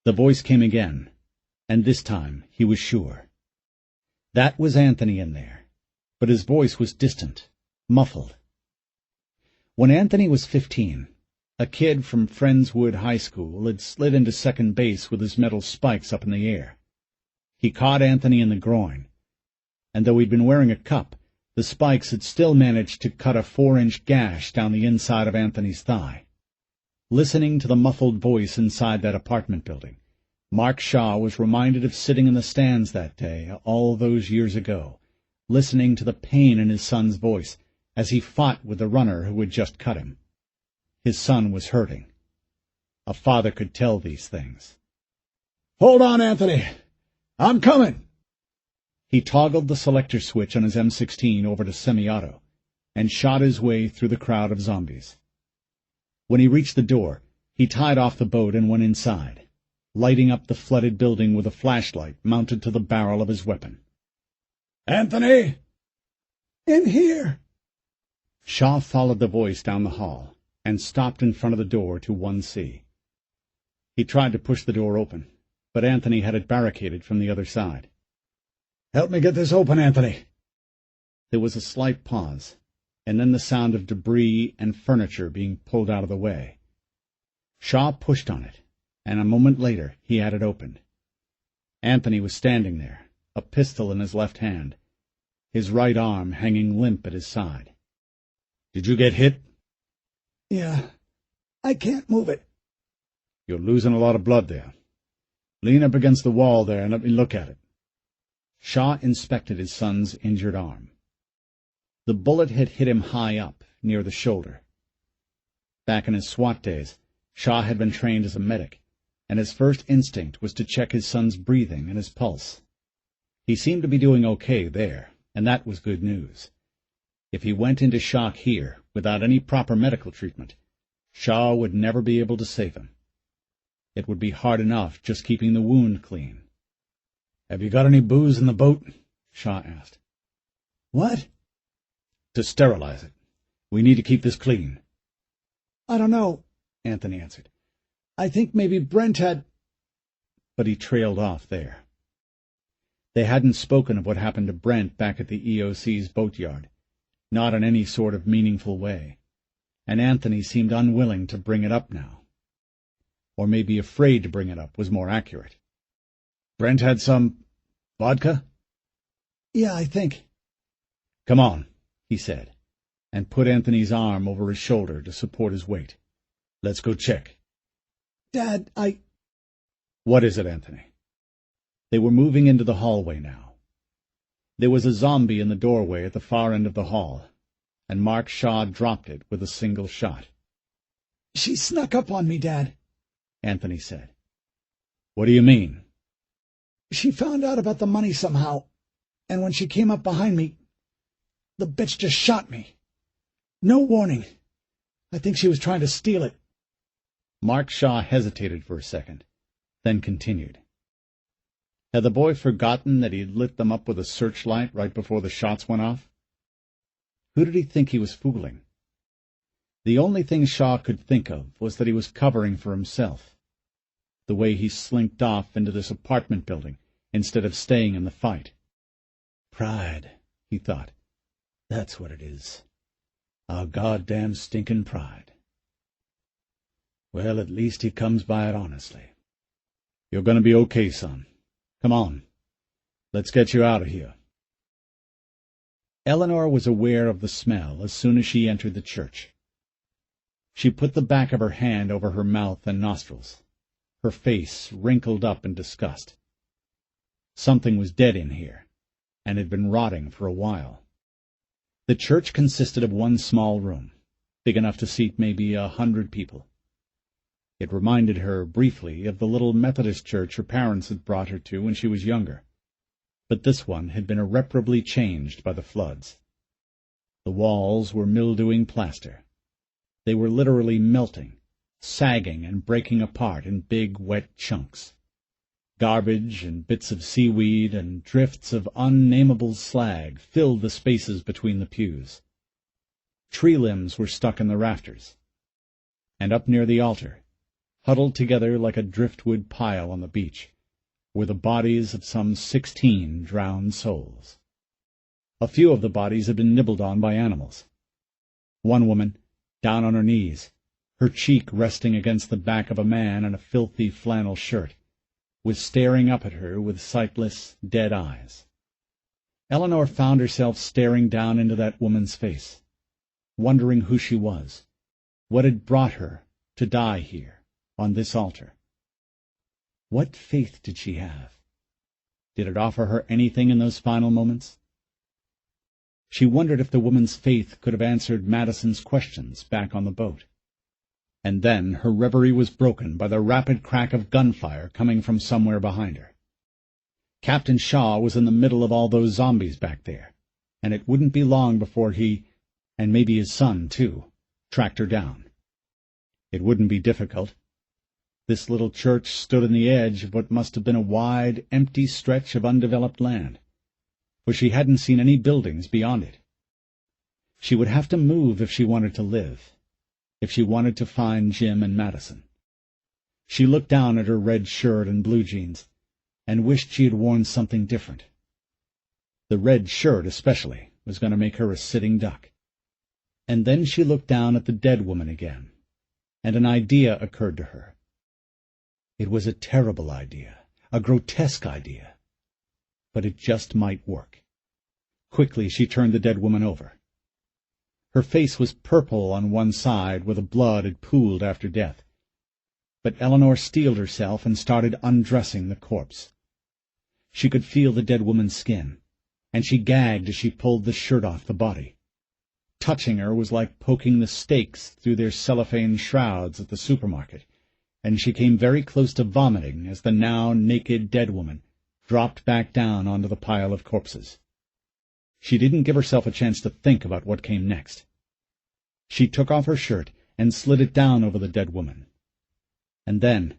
The voice came again, and this time he was sure. That was Anthony in there, but his voice was distant, muffled. When Anthony was 15, a kid from Friendswood High School had slid into second base with his metal spikes up in the air. He caught Anthony in the groin, and though he'd been wearing a cup, the spikes had still managed to cut a 4-inch gash down the inside of Anthony's thigh. Listening to the muffled voice inside that apartment building, Mark Shaw was reminded of sitting in the stands that day, all those years ago, listening to the pain in his son's voice as he fought with the runner who had just cut him. His son was hurting. A father could tell these things. "Hold on, Anthony. I'm coming." He toggled the selector switch on his M16 over to semi-auto and shot his way through the crowd of zombies. When he reached the door, he tied off the boat and went inside, lighting up the flooded building with a flashlight mounted to the barrel of his weapon. "Anthony!" "In here." Shaw followed the voice down the hall and stopped in front of the door to 1C. He tried to push the door open, but Anthony had it barricaded from the other side. "Help me get this open, Anthony." There was a slight pause, and then the sound of debris and furniture being pulled out of the way. Shaw pushed on it, and a moment later he had it opened. Anthony was standing there, a pistol in his left hand, his right arm hanging limp at his side. "Did you get hit?" "Yeah. I can't move it." "You're losing a lot of blood there. Lean up against the wall there and let me look at it." Shaw inspected his son's injured arm. The bullet had hit him high up, near the shoulder. Back in his SWAT days, Shaw had been trained as a medic, and his first instinct was to check his son's breathing and his pulse. He seemed to be doing okay there, and that was good news. If he went into shock here, without any proper medical treatment, Shaw would never be able to save him. It would be hard enough just keeping the wound clean. "Have you got any booze in the boat?" Shaw asked. "What?" "To sterilize it. We need to keep this clean." "I don't know," Anthony answered. "I think maybe Brent had—" But he trailed off there. They hadn't spoken of what happened to Brent back at the EOC's boatyard, not in any sort of meaningful way, and Anthony seemed unwilling to bring it up now. Or maybe afraid to bring it up was more accurate. "Brent had some vodka?" "Yeah, I think." "Come on," he said, and put Anthony's arm over his shoulder to support his weight. "Let's go check." "Dad, What is it, Anthony?" They were moving into the hallway now. There was a zombie in the doorway at the far end of the hall, and Mark Shaw dropped it with a single shot. "She snuck up on me, Dad," Anthony said. "What do you mean?" "She found out about the money somehow, and when she came up behind me, the bitch just shot me. No warning. I think she was trying to steal it." Mark Shaw hesitated for a second, then continued. Had the boy forgotten that he had lit them up with a searchlight right before the shots went off? Who did he think he was fooling? The only thing Shaw could think of was that he was covering for himself. The way he slinked off into this apartment building instead of staying in the fight. Pride, he thought. That's what it is. Our goddamn stinking pride. Well, at least he comes by it honestly. You're going to be okay, son. Come on. Let's get you out of here. Eleanor was aware of the smell as soon as she entered the church. She put the back of her hand over her mouth and nostrils, her face wrinkled up in disgust. Something was dead in here, and had been rotting for a while. The church consisted of one small room, big enough to seat maybe 100 people. It reminded her, briefly, of the little Methodist church her parents had brought her to when she was younger, but this one had been irreparably changed by the floods. The walls were mildewing plaster. They were literally melting, sagging and breaking apart in big, wet chunks. Garbage and bits of seaweed and drifts of unnameable slag filled the spaces between the pews. Tree limbs were stuck in the rafters, and up near the altar, Huddled together like a driftwood pile on the beach were the bodies of some 16 drowned souls. A few of the bodies had been nibbled on by animals. One woman, down on her knees, her cheek resting against the back of a man in a filthy flannel shirt, was staring up at her with sightless, dead eyes. Eleanor found herself staring down into that woman's face, wondering who she was, what had brought her to die here, on this altar. What faith did she have? Did it offer her anything in those final moments? She wondered if the woman's faith could have answered Madison's questions back on the boat. And then her reverie was broken by the rapid crack of gunfire coming from somewhere behind her. Captain Shaw was in the middle of all those zombies back there, and it wouldn't be long before he, and maybe his son too, tracked her down. It wouldn't be difficult. This little church stood on the edge of what must have been a wide, empty stretch of undeveloped land, for she hadn't seen any buildings beyond it. She would have to move if she wanted to live, if she wanted to find Jim and Madison. She looked down at her red shirt and blue jeans, and wished she had worn something different. The red shirt, especially, was going to make her a sitting duck. And then she looked down at the dead woman again, and an idea occurred to her. It was a terrible idea, a grotesque idea, but it just might work. Quickly she turned the dead woman over. Her face was purple on one side where the blood had pooled after death, but Eleanor steeled herself and started undressing the corpse. She could feel the dead woman's skin, and she gagged as she pulled the shirt off the body. Touching her was like poking the steaks through their cellophane shrouds at the supermarket, and she came very close to vomiting as the now naked dead woman dropped back down onto the pile of corpses. She didn't give herself a chance to think about what came next. She took off her shirt and slid it down over the dead woman. And then,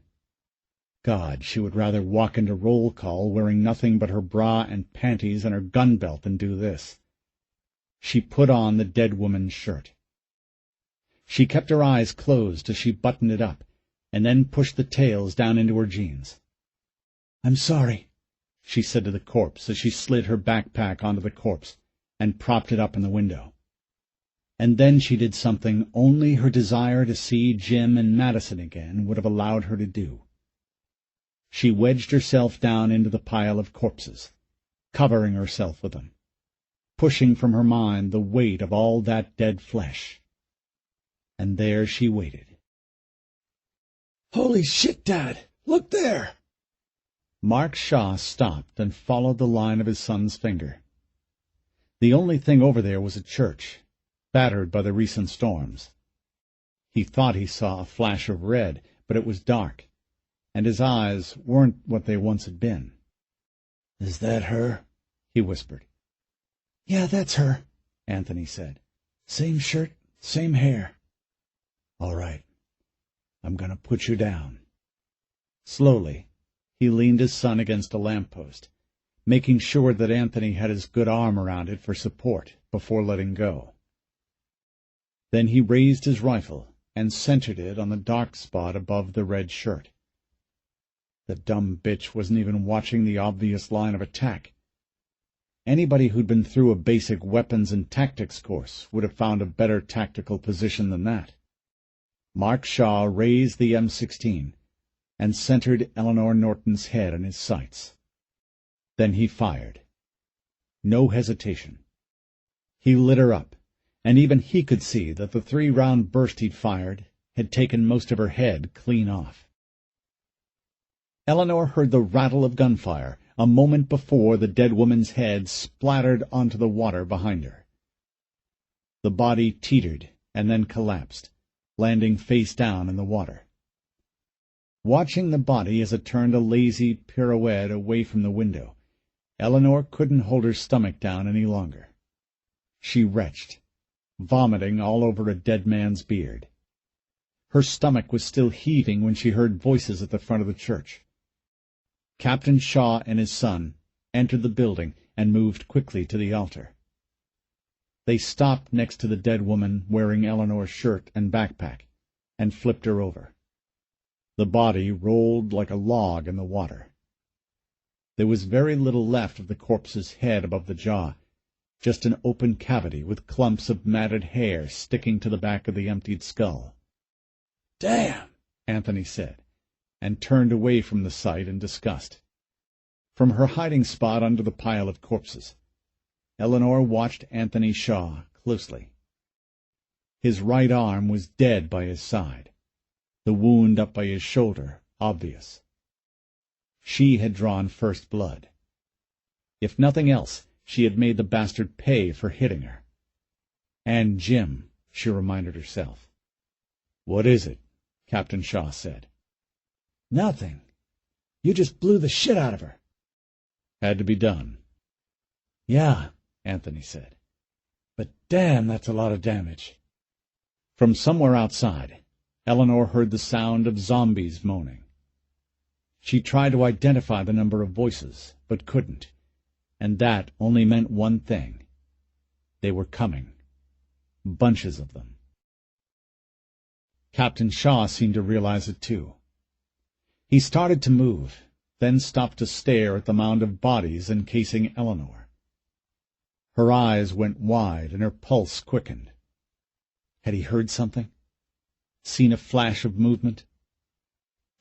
God, she would rather walk into roll call wearing nothing but her bra and panties and her gun belt than do this. She put on the dead woman's shirt. She kept her eyes closed as she buttoned it up, and then pushed the tails down into her jeans. "I'm sorry," she said to the corpse as she slid her backpack onto the corpse and propped it up in the window. And then she did something only her desire to see Jim and Madison again would have allowed her to do. She wedged herself down into the pile of corpses, covering herself with them, pushing from her mind the weight of all that dead flesh. And there she waited. "Holy shit, Dad! Look there!" Mark Shaw stopped and followed the line of his son's finger. The only thing over there was a church, battered by the recent storms. He thought he saw a flash of red, but it was dark, and his eyes weren't what they once had been. "Is that her?" he whispered. "Yeah, that's her," Anthony said. "Same shirt, same hair." "All right. I'm going to put you down." Slowly, he leaned his son against a lamp-post, making sure that Anthony had his good arm around it for support before letting go. Then he raised his rifle and centered it on the dark spot above the red shirt. The dumb bitch wasn't even watching the obvious line of attack. Anybody who'd been through a basic weapons and tactics course would have found a better tactical position than that. Mark Shaw raised the M16 and centered Eleanor Norton's head in his sights. Then he fired. No hesitation. He lit her up, and even he could see that the 3-round burst he'd fired had taken most of her head clean off. Eleanor heard the rattle of gunfire a moment before the dead woman's head splattered onto the water behind her. The body teetered and then collapsed, landing face down in the water. Watching the body as it turned a lazy pirouette away from the window, Eleanor couldn't hold her stomach down any longer. She retched, vomiting all over a dead man's beard. Her stomach was still heaving when she heard voices at the front of the church. Captain Shaw and his son entered the building and moved quickly to the altar. They stopped next to the dead woman wearing Eleanor's shirt and backpack, and flipped her over. The body rolled like a log in the water. There was very little left of the corpse's head above the jaw, just an open cavity with clumps of matted hair sticking to the back of the emptied skull. "Damn!" Anthony said, and turned away from the sight in disgust. From her hiding spot under the pile of corpses, Eleanor watched Anthony Shaw closely. His right arm was dead by his side, the wound up by his shoulder obvious. She had drawn first blood. If nothing else, she had made the bastard pay for hitting her. And Jim, she reminded herself. "What is it?" Captain Shaw said. "Nothing. You just blew the shit out of her." "Had to be done." "Yeah," Anthony said. "but damn, that's a lot of damage." From somewhere outside, Eleanor heard the sound of zombies moaning. She tried to identify the number of voices, but couldn't, and that only meant one thing. They were coming. Bunches of them. Captain Shaw seemed to realize it too. He started to move, then stopped to stare at the mound of bodies encasing Eleanor. Her eyes went wide and her pulse quickened. Had he heard something? Seen a flash of movement?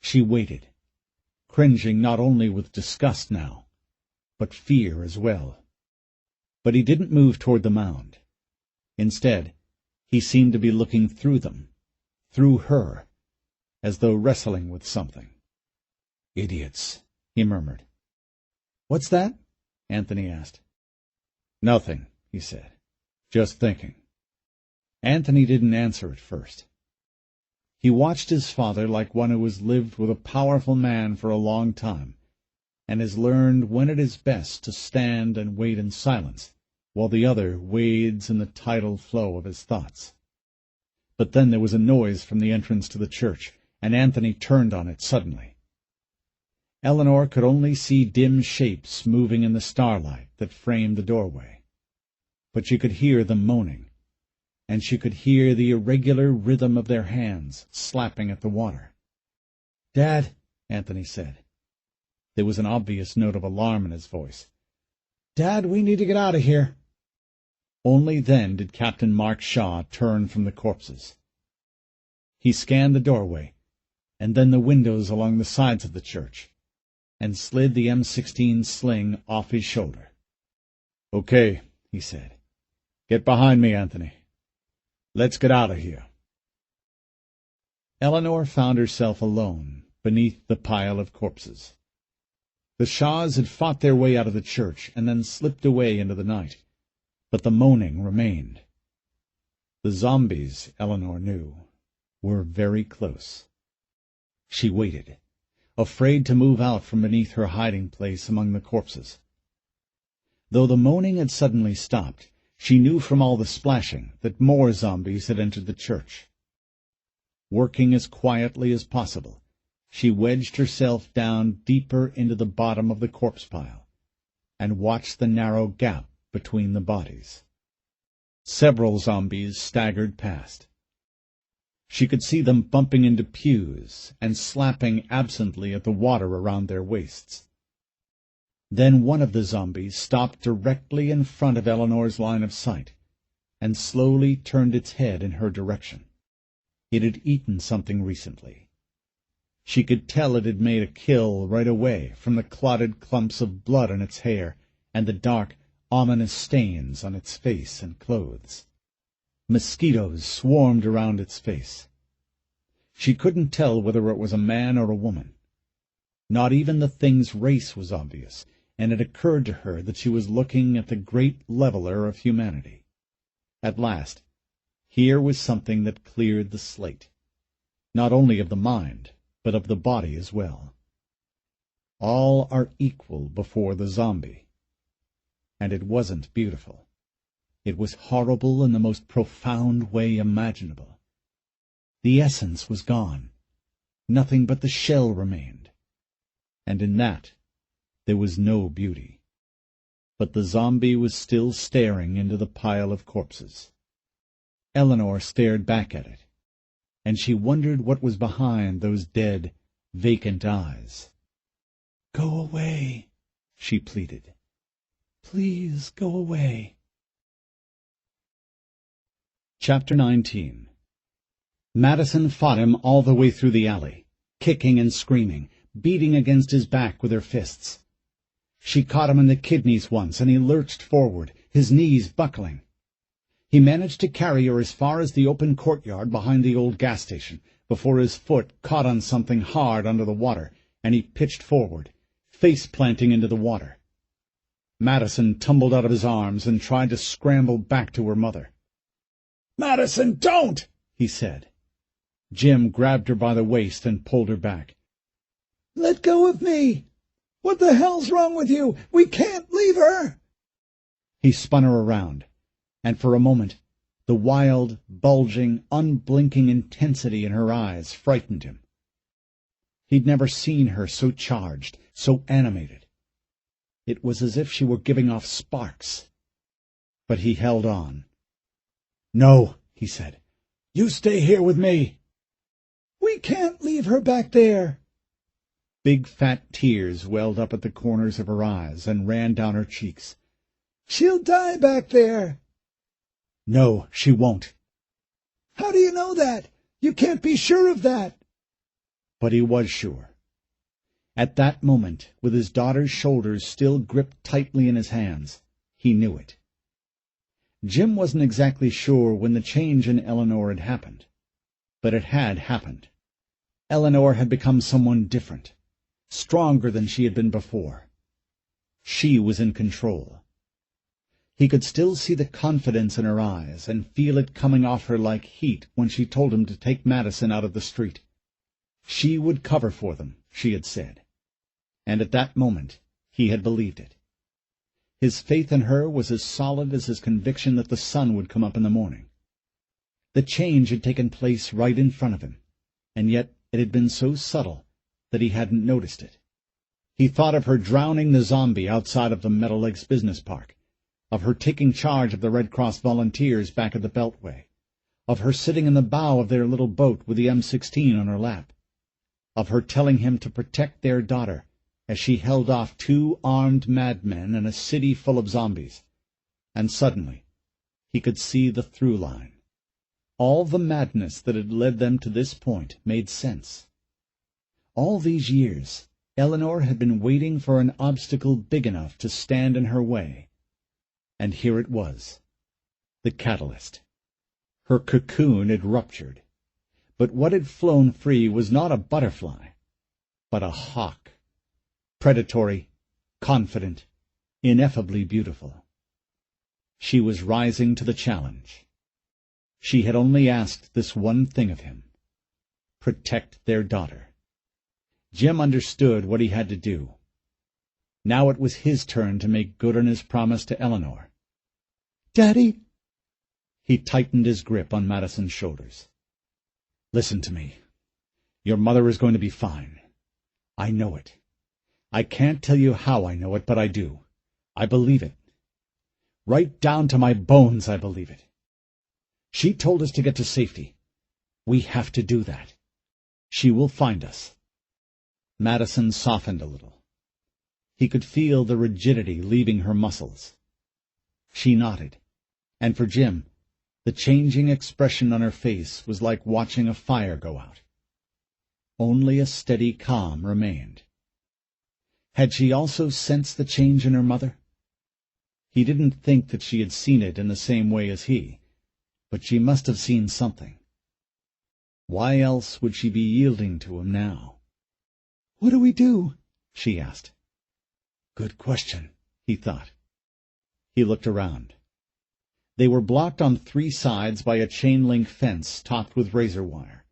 She waited, cringing not only with disgust now, but fear as well. But he didn't move toward the mound. Instead, he seemed to be looking through them, through her, as though wrestling with something. "Idiots," he murmured. "What's that?" Anthony asked. "Nothing," he said. "Just thinking." Anthony didn't answer at first. He watched his father like one who has lived with a powerful man for a long time, and has learned when it is best to stand and wait in silence, while the other wades in the tidal flow of his thoughts. But then there was a noise from the entrance to the church, and Anthony turned on it suddenly. Eleanor could only see dim shapes moving in the starlight that framed the doorway, but she could hear them moaning, and she could hear the irregular rhythm of their hands slapping at the water. "Dad," Anthony said. There was an obvious note of alarm in his voice. "Dad, we need to get out of here." Only then did Captain Mark Shaw turn from the corpses. He scanned the doorway, and then the windows along the sides of the church, and slid the M16 sling off his shoulder. "Okay," he said. "Get behind me, Anthony. Let's get out of here." Eleanor found herself alone beneath the pile of corpses. The Shaws had fought their way out of the church and then slipped away into the night, but the moaning remained. The zombies, Eleanor knew, were very close. She waited, afraid to move out from beneath her hiding place among the corpses. Though the moaning had suddenly stopped, she knew from all the splashing that more zombies had entered the church. Working as quietly as possible, she wedged herself down deeper into the bottom of the corpse pile and watched the narrow gap between the bodies. Several zombies staggered past. She could see them bumping into pews and slapping absently at the water around their waists. Then one of the zombies stopped directly in front of Eleanor's line of sight and slowly turned its head in her direction. It had eaten something recently. She could tell it had made a kill right away from the clotted clumps of blood on its hair and the dark, ominous stains on its face and clothes. Mosquitoes swarmed around its face. She couldn't tell whether it was a man or a woman. Not even the thing's race was obvious, and it occurred to her that she was looking at the great leveler of humanity. At last, here was something that cleared the slate, not only of the mind, but of the body as well. All are equal before the zombie. And it wasn't beautiful. It was horrible in the most profound way imaginable. The essence was gone. Nothing but the shell remained. And in that there was no beauty. But the zombie was still staring into the pile of corpses. Eleanor stared back at it, and she wondered what was behind those dead, vacant eyes. "Go away," she pleaded. "Please go away." Chapter 19. Madison fought him all the way through the alley, kicking and screaming, beating against his back with her fists. She caught him in the kidneys once, and he lurched forward, his knees buckling. He managed to carry her as far as the open courtyard behind the old gas station, before his foot caught on something hard under the water, and he pitched forward, face-planting into the water. Madison tumbled out of his arms and tried to scramble back to her mother. "Madison, don't!" he said. Jim grabbed her by the waist and pulled her back. "Let go of me! What the hell's wrong with you? We can't leave her!" He spun her around, and for a moment the wild, bulging, unblinking intensity in her eyes frightened him. He'd never seen her so charged, so animated. It was as if she were giving off sparks. But he held on. "No," he said. "You stay here with me." "We can't leave her back there." Big fat tears welled up at the corners of her eyes and ran down her cheeks. "She'll die back there." "No, she won't." "How do you know that? You can't be sure of that." But he was sure. At that moment, with his daughter's shoulders still gripped tightly in his hands, he knew it. Jim wasn't exactly sure when the change in Eleanor had happened, but it had happened. Eleanor had become someone different, stronger than she had been before. She was in control. He could still see the confidence in her eyes and feel it coming off her like heat when she told him to take Madison out of the street. She would cover for them, she had said. And at that moment he had believed it. His faith in her was as solid as his conviction that the sun would come up in the morning. The change had taken place right in front of him, and yet it had been so subtle that he hadn't noticed it. He thought of her drowning the zombie outside of the Meadow Lakes Business Park, of her taking charge of the Red Cross volunteers back at the Beltway, of her sitting in the bow of their little boat with the M16 on her lap, of her telling him to protect their daughter as she held off 2 armed madmen in a city full of zombies. And suddenly he could see the through line. All the madness that had led them to this point made sense. All these years, Eleanor had been waiting for an obstacle big enough to stand in her way. And here it was, the catalyst. Her cocoon had ruptured, but what had flown free was not a butterfly, but a hawk, predatory, confident, ineffably beautiful. She was rising to the challenge. She had only asked this one thing of him: protect their daughter. Jim understood what he had to do. Now it was his turn to make good on his promise to Eleanor. "Daddy?" He tightened his grip on Madison's shoulders. "Listen to me. Your mother is going to be fine. I know it. I can't tell you how I know it, but I do. I believe it. Right down to my bones I believe it. She told us to get to safety. We have to do that. She will find us." Madison softened a little. He could feel the rigidity leaving her muscles. She nodded, and for Jim, the changing expression on her face was like watching a fire go out. Only a steady calm remained. Had she also sensed the change in her mother? He didn't think that she had seen it in the same way as he, but she must have seen something. Why else would she be yielding to him now? "What do we do?" she asked. Good question, he thought. He looked around. They were blocked on 3 sides by a chain-link fence topped with razor wire.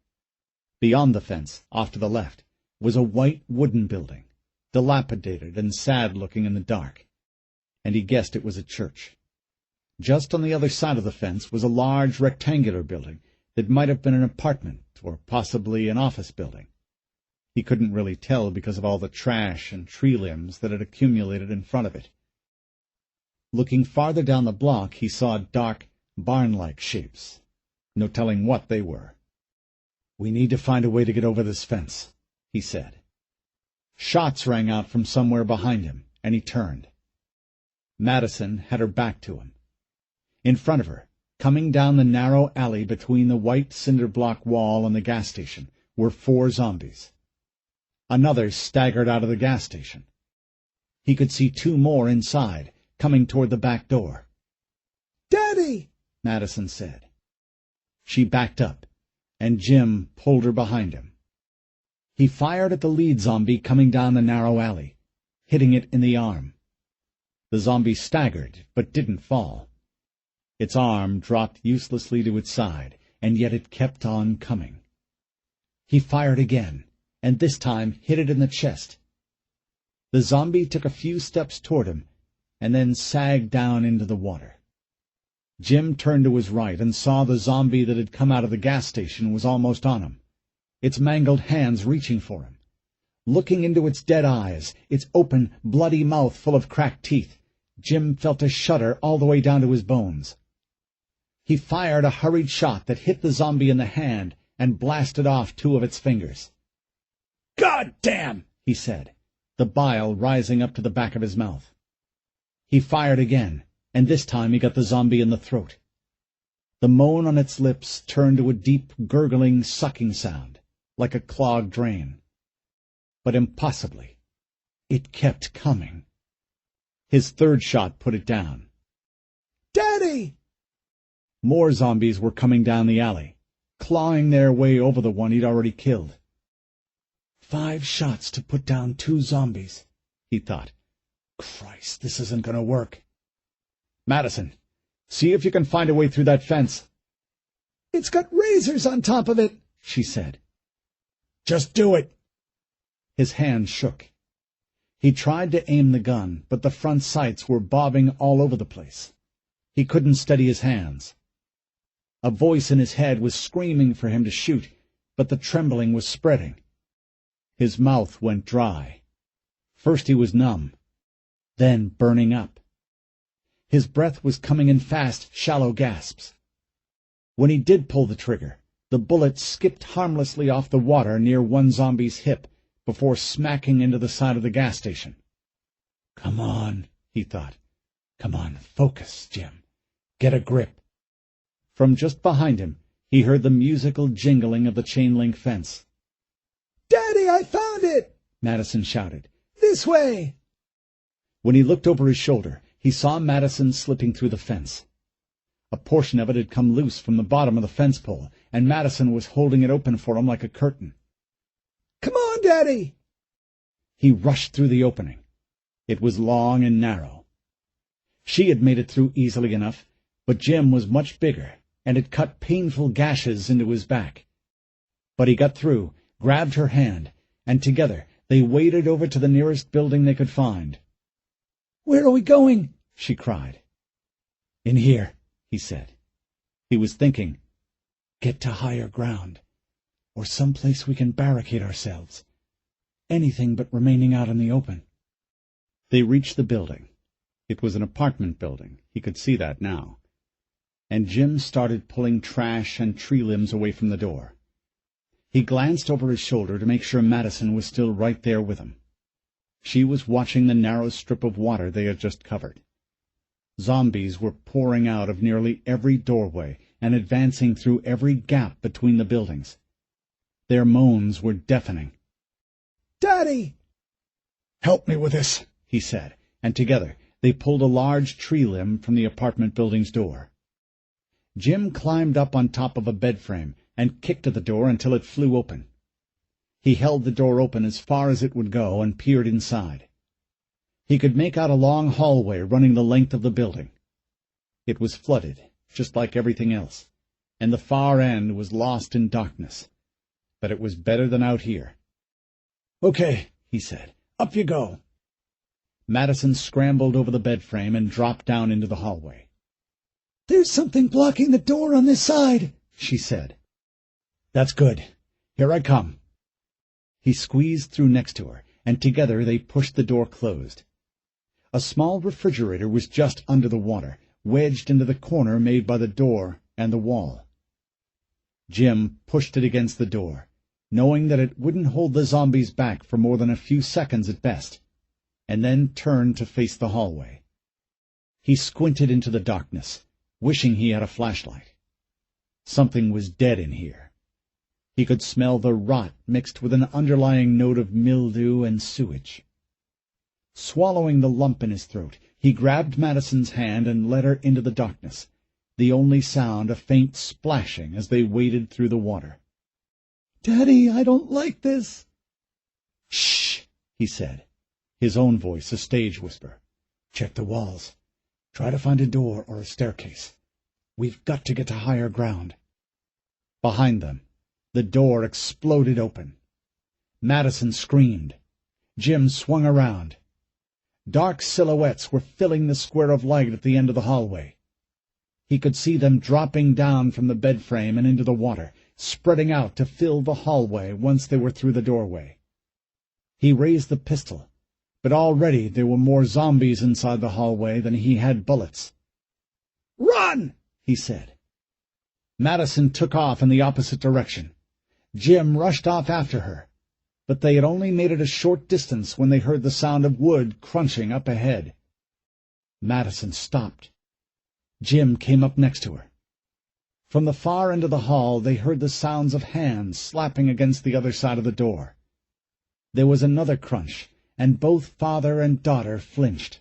Beyond the fence, off to the left, was a white wooden building, dilapidated and sad-looking in the dark, and he guessed it was a church. Just on the other side of the fence was a large rectangular building that might have been an apartment or possibly an office building. He couldn't really tell because of all the trash and tree limbs that had accumulated in front of it. Looking farther down the block, he saw dark, barn-like shapes. No telling what they were. "We need to find a way to get over this fence," he said. Shots rang out from somewhere behind him, and he turned. Madison had her back to him. In front of her, coming down the narrow alley between the white cinder-block wall and the gas station, were 4 zombies. Another staggered out of the gas station. He could see 2 more inside, coming toward the back door. "Daddy!" Madison said. She backed up, and Jim pulled her behind him. He fired at the lead zombie coming down the narrow alley, hitting it in the arm. The zombie staggered, but didn't fall. Its arm dropped uselessly to its side, and yet it kept on coming. He fired again, and this time hit it in the chest. The zombie took a few steps toward him, and then sagged down into the water. Jim turned to his right and saw the zombie that had come out of the gas station was almost on him, its mangled hands reaching for him. Looking into its dead eyes, its open, bloody mouth full of cracked teeth, Jim felt a shudder all the way down to his bones. He fired a hurried shot that hit the zombie in the hand and blasted off 2 of its fingers. "God damn!" he said, the bile rising up to the back of his mouth. He fired again, and this time he got the zombie in the throat. The moan on its lips turned to a deep, gurgling, sucking sound, like a clogged drain. But impossibly, it kept coming. His 3rd shot put it down. "Daddy!" More zombies were coming down the alley, clawing their way over the one he'd already killed. 5 shots to put down 2 zombies, he thought. Christ, this isn't going to work. "Madison, see if you can find a way through that fence." "It's got razors on top of it," she said. "Just do it." His hand shook. He tried to aim the gun, but the front sights were bobbing all over the place. He couldn't steady his hands. A voice in his head was screaming for him to shoot, but the trembling was spreading. His mouth went dry. First he was numb, then burning up. His breath was coming in fast, shallow gasps. When he did pull the trigger, the bullet skipped harmlessly off the water near one zombie's hip before smacking into the side of the gas station. "Come on," he thought. "Come on, focus, Jim. Get a grip." From just behind him, he heard the musical jingling of the chain-link fence. "Daddy, I found it!" Madison shouted. "This way!" When he looked over his shoulder, he saw Madison slipping through the fence. A portion of it had come loose from the bottom of the fence pole, and Madison was holding it open for him like a curtain. "Come on, Daddy!" He rushed through the opening. It was long and narrow. She had made it through easily enough, but Jim was much bigger, and it cut painful gashes into his back. But he got through, grabbed her hand, and together they waded over to the nearest building they could find. "Where are we going?" she cried. "In here," he said. He was thinking, "Get to higher ground, or some place we can barricade ourselves. Anything but remaining out in the open." They reached the building. It was an apartment building. He could see that now. And Jim started pulling trash and tree limbs away from the door. He glanced over his shoulder to make sure Madison was still right there with him. She was watching the narrow strip of water they had just covered. Zombies were pouring out of nearly every doorway and advancing through every gap between the buildings. Their moans were deafening. "Daddy!" "Help me with this," he said, and together they pulled a large tree limb from the apartment building's door. Jim climbed up on top of a bed frame and kicked at the door until it flew open. He held the door open as far as it would go and peered inside. He could make out a long hallway running the length of the building. It was flooded, just like everything else, and the far end was lost in darkness. But it was better than out here. "Okay," he said. "Up you go." Madison scrambled over the bed frame and dropped down into the hallway. "There's something blocking the door on this side," she said. "That's good. Here I come." He squeezed through next to her, and together they pushed the door closed. A small refrigerator was just under the water, wedged into the corner made by the door and the wall. Jim pushed it against the door, knowing that it wouldn't hold the zombies back for more than a few seconds at best, and then turned to face the hallway. He squinted into the darkness, wishing he had a flashlight. Something was dead in here. He could smell the rot mixed with an underlying note of mildew and sewage. Swallowing the lump in his throat, he grabbed Madison's hand and led her into the darkness, the only sound a faint splashing as they waded through the water. "Daddy, I don't like this." "Shh," he said, his own voice a stage whisper. "Check the walls. Try to find a door or a staircase. We've got to get to higher ground." Behind them, the door exploded open. Madison screamed. Jim swung around. Dark silhouettes were filling the square of light at the end of the hallway. He could see them dropping down from the bed frame and into the water, spreading out to fill the hallway once they were through the doorway. He raised the pistol, but already there were more zombies inside the hallway than he had bullets. "Run!" he said. Madison took off in the opposite direction. Jim rushed off after her, but they had only made it a short distance when they heard the sound of wood crunching up ahead. Madison stopped. Jim came up next to her. From the far end of the hall they heard the sounds of hands slapping against the other side of the door. There was another crunch, and both father and daughter flinched.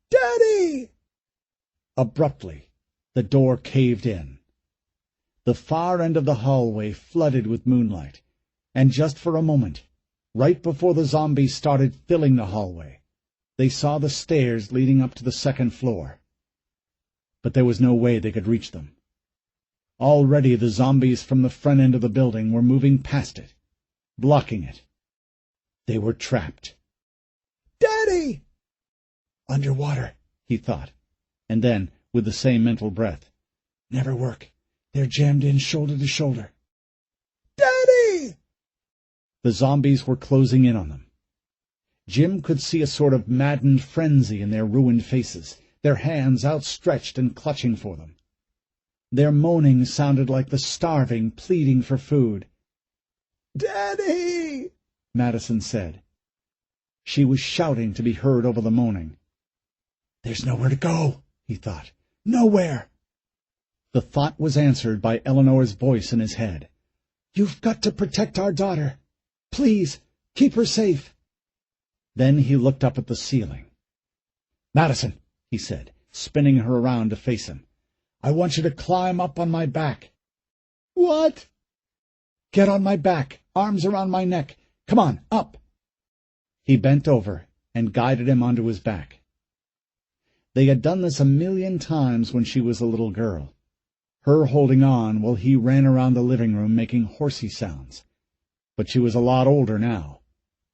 "Daddy!" Abruptly, the door caved in. The far end of the hallway flooded with moonlight, and just for a moment, right before the zombies started filling the hallway, they saw the stairs leading up to the second floor. But there was no way they could reach them. Already the zombies from the front end of the building were moving past it, blocking it. They were trapped. "Daddy!" "Underwater," he thought, and then, with the same mental breath, "Never work. They're jammed in shoulder to shoulder." "Daddy!" The zombies were closing in on them. Jim could see a sort of maddened frenzy in their ruined faces, their hands outstretched and clutching for them. Their moaning sounded like the starving pleading for food. "Daddy!" Madison said. She was shouting to be heard over the moaning. "There's nowhere to go," he thought. "Nowhere." The thought was answered by Eleanor's voice in his head. "You've got to protect our daughter. Please, keep her safe." Then he looked up at the ceiling. "Madison," he said, spinning her around to face him, "I want you to climb up on my back." "What?" "Get on my back, arms around my neck. Come on, up." He bent over and guided him onto his back. They had done this 1,000,000 times when she was a little girl, her holding on while he ran around the living room making horsey sounds. But she was a lot older now,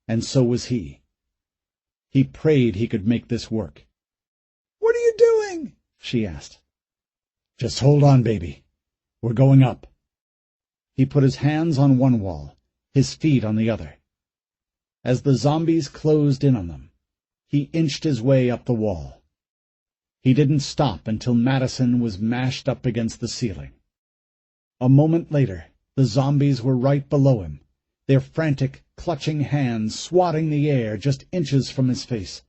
and so was he. He prayed he could make this work. "What are you doing?" she asked. "Just hold on, baby. We're going up." He put his hands on one wall, his feet on the other. As the zombies closed in on them, he inched his way up the wall. He didn't stop until Madison was mashed up against the ceiling. A moment later, the zombies were right below him, their frantic, clutching hands swatting the air just inches from his face.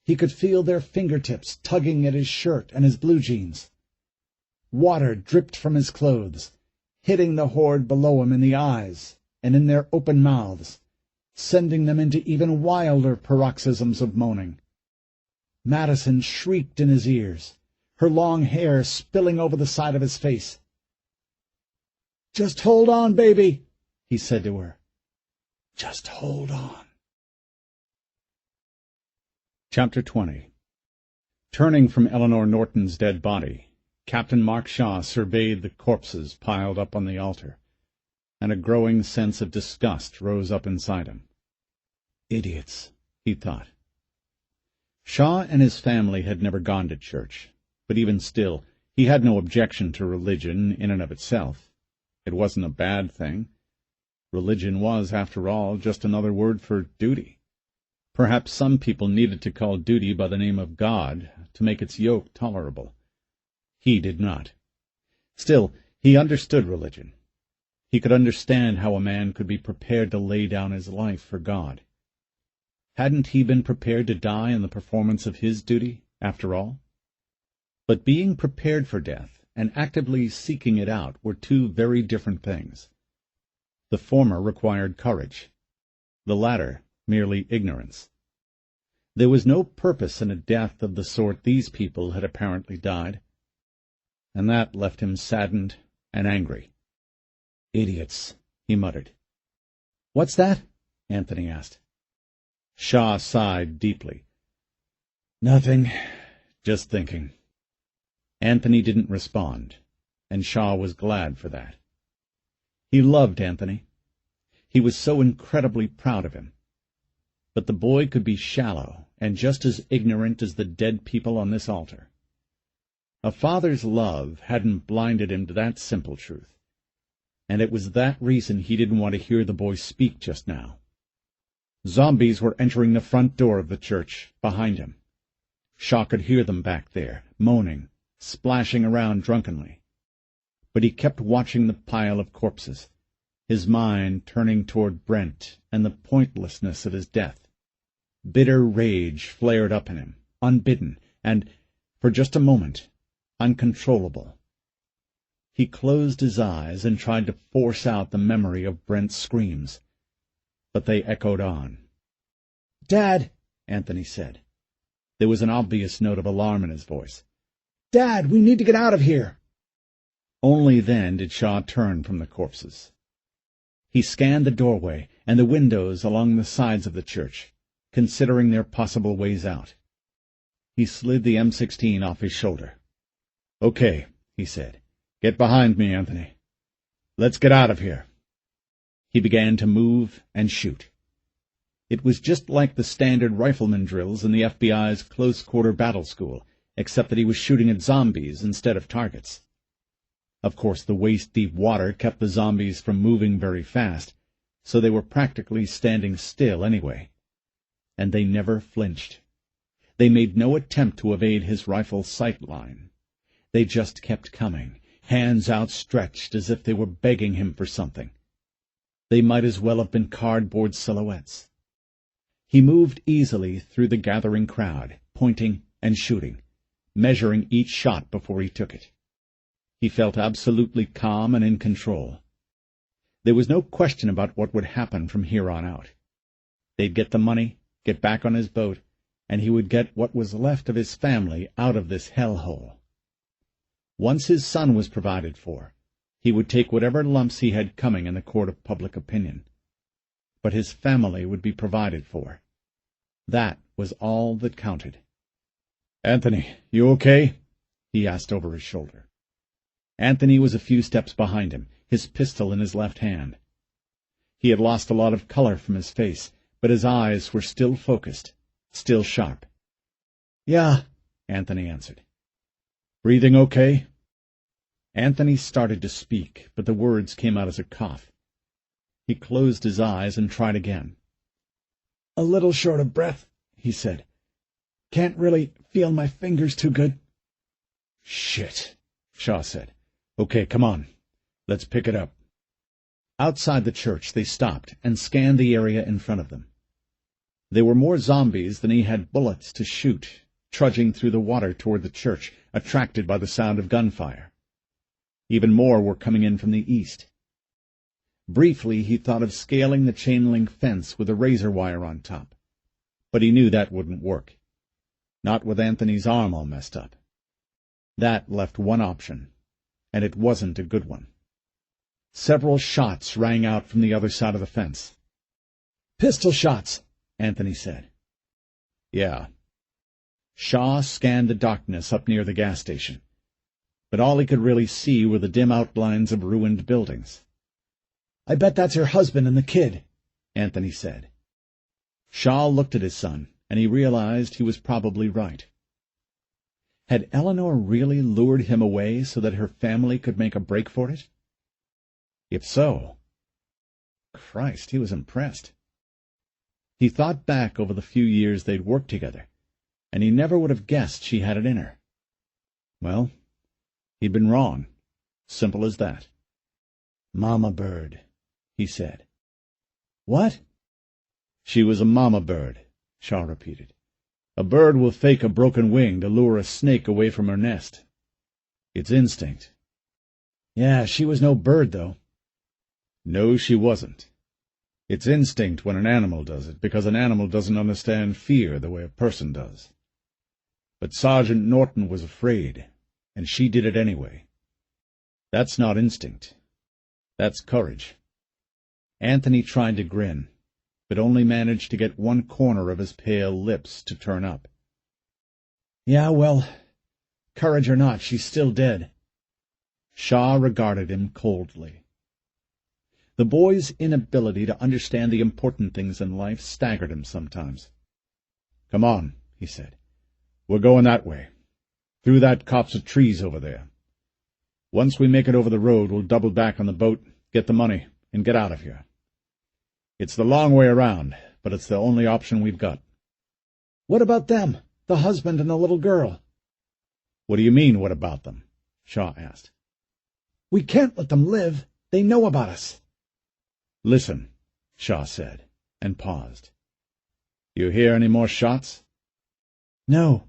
He could feel their fingertips tugging at his shirt and his blue jeans. Water dripped from his clothes, hitting the horde below him in the eyes and in their open mouths, sending them into even wilder paroxysms of moaning. Madison shrieked in his ears, her long hair spilling over the side of his face. "Just hold on, baby," he said to her. "Just hold on." Chapter 20. Turning from Eleanor Norton's dead body, Captain Mark Shaw surveyed the corpses piled up on the altar, and a growing sense of disgust rose up inside him. "Idiots," he thought. Shaw and his family had never gone to church, but even still, he had no objection to religion in and of itself. It wasn't a bad thing. Religion was, after all, just another word for duty. Perhaps some people needed to call duty by the name of God to make its yoke tolerable. He did not. Still, he understood religion. He could understand how a man could be prepared to lay down his life for God. Hadn't he been prepared to die in the performance of his duty, after all? But being prepared for death and actively seeking it out were two very different things. The former required courage, the latter merely ignorance. There was no purpose in a death of the sort these people had apparently died, and that left him saddened and angry. "Idiots," he muttered. "What's that?" Anthony asked. Shaw sighed deeply. "Nothing. Just thinking." Anthony didn't respond, and Shaw was glad for that. He loved Anthony. He was so incredibly proud of him. But the boy could be shallow and just as ignorant as the dead people on this altar. A father's love hadn't blinded him to that simple truth, and it was that reason he didn't want to hear the boy speak just now. Zombies were entering the front door of the church, behind him. Shaw could hear them back there, moaning, splashing around drunkenly. But he kept watching the pile of corpses, his mind turning toward Brent and the pointlessness of his death. Bitter rage flared up in him, unbidden, and, for just a moment, uncontrollable. He closed his eyes and tried to force out the memory of Brent's screams, but they echoed on. "Dad," Anthony said. There was an obvious note of alarm in his voice. "Dad, we need to get out of here." Only then did Shaw turn from the corpses. He scanned the doorway and the windows along the sides of the church, considering their possible ways out. He slid the M16 off his shoulder. "Okay," he said. "Get behind me, Anthony. Let's get out of here." He began to move and shoot. It was just like the standard rifleman drills in the FBI's close-quarter battle school, except that he was shooting at zombies instead of targets. Of course, the waist-deep water kept the zombies from moving very fast, so they were practically standing still anyway. And they never flinched. They made no attempt to evade his rifle's sight line. They just kept coming, hands outstretched as if they were begging him for something. They might as well have been cardboard silhouettes. He moved easily through the gathering crowd, pointing and shooting, measuring each shot before he took it. He felt absolutely calm and in control. There was no question about what would happen from here on out. They'd get the money, get back on his boat, and he would get what was left of his family out of this hellhole. Once his son was provided for, he would take whatever lumps he had coming in the court of public opinion. But his family would be provided for. That was all that counted. "Anthony, you okay?" he asked over his shoulder. Anthony was a few steps behind him, his pistol in his left hand. He had lost a lot of color from his face, but his eyes were still focused, still sharp. "Yeah," Anthony answered. "Breathing okay?" Anthony started to speak, but the words came out as a cough. He closed his eyes and tried again. "A little short of breath," he said. "Can't really feel my fingers too good." "Shit," Shaw said. "Okay, come on. Let's pick it up." Outside the church they stopped and scanned the area in front of them. There were more zombies than he had bullets to shoot, trudging through the water toward the church, attracted by the sound of gunfire. Even more were coming in from the east. Briefly he thought of scaling the chain-link fence with a razor wire on top, but he knew that wouldn't work. Not with Anthony's arm all messed up. That left one option, and it wasn't a good one. Several shots rang out from the other side of the fence. "Pistol shots," Anthony said. "Yeah." Shaw scanned the darkness up near the gas station, but all he could really see were the dim outlines of ruined buildings. "I bet that's her husband and the kid," Anthony said. Shaw looked at his son, and he realized he was probably right. Had Eleanor really lured him away so that her family could make a break for it? If so, Christ, he was impressed. He thought back over the few years they'd worked together, and he never would have guessed she had it in her. Well, he'd been wrong. Simple as that. "Mama bird," he said. "What?" "She was a mama bird," Shaw repeated. "A bird will fake a broken wing to lure a snake away from her nest. It's instinct." "Yeah, she was no bird, though." "No, she wasn't. It's instinct when an animal does it, because an animal doesn't understand fear the way a person does. But Sergeant Norton was afraid, and she did it anyway. That's not instinct. That's courage." Anthony tried to grin, but only managed to get one corner of his pale lips to turn up. "Yeah, well, courage or not, she's still dead." Shaw regarded him coldly. The boy's inability to understand the important things in life staggered him sometimes. "Come on," he said. "We're going that way, through that copse of trees over there. Once we make it over the road, we'll double back on the boat, get the money, and get out of here. It's the long way around, but it's the only option we've got." "What about them, the husband and the little girl?" "What do you mean, what about them?" Shaw asked. "We can't let them live. They know about us." "Listen," Shaw said, and paused. "You hear any more shots?" "No."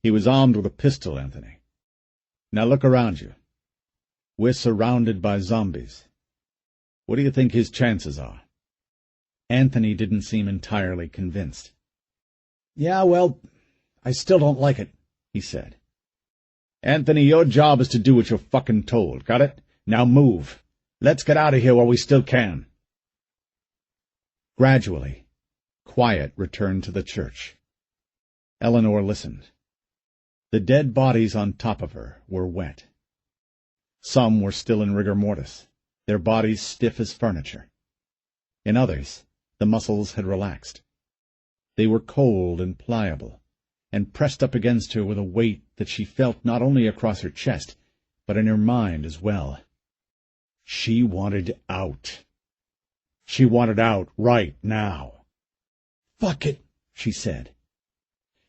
"He was armed with a pistol, Anthony. Now look around you. We're surrounded by zombies. What do you think his chances are?" Anthony didn't seem entirely convinced. "Yeah, well, I still don't like it," he said. "Anthony, your job is to do what you're fucking told, got it? Now move. Let's get out of here while we still can." Gradually, quiet returned to the church. Eleanor listened. The dead bodies on top of her were wet. Some were still in rigor mortis, their bodies stiff as furniture. In others, the muscles had relaxed. They were cold and pliable, and pressed up against her with a weight that she felt not only across her chest, but in her mind as well. She wanted out. She wanted out right now. "Fuck it," she said.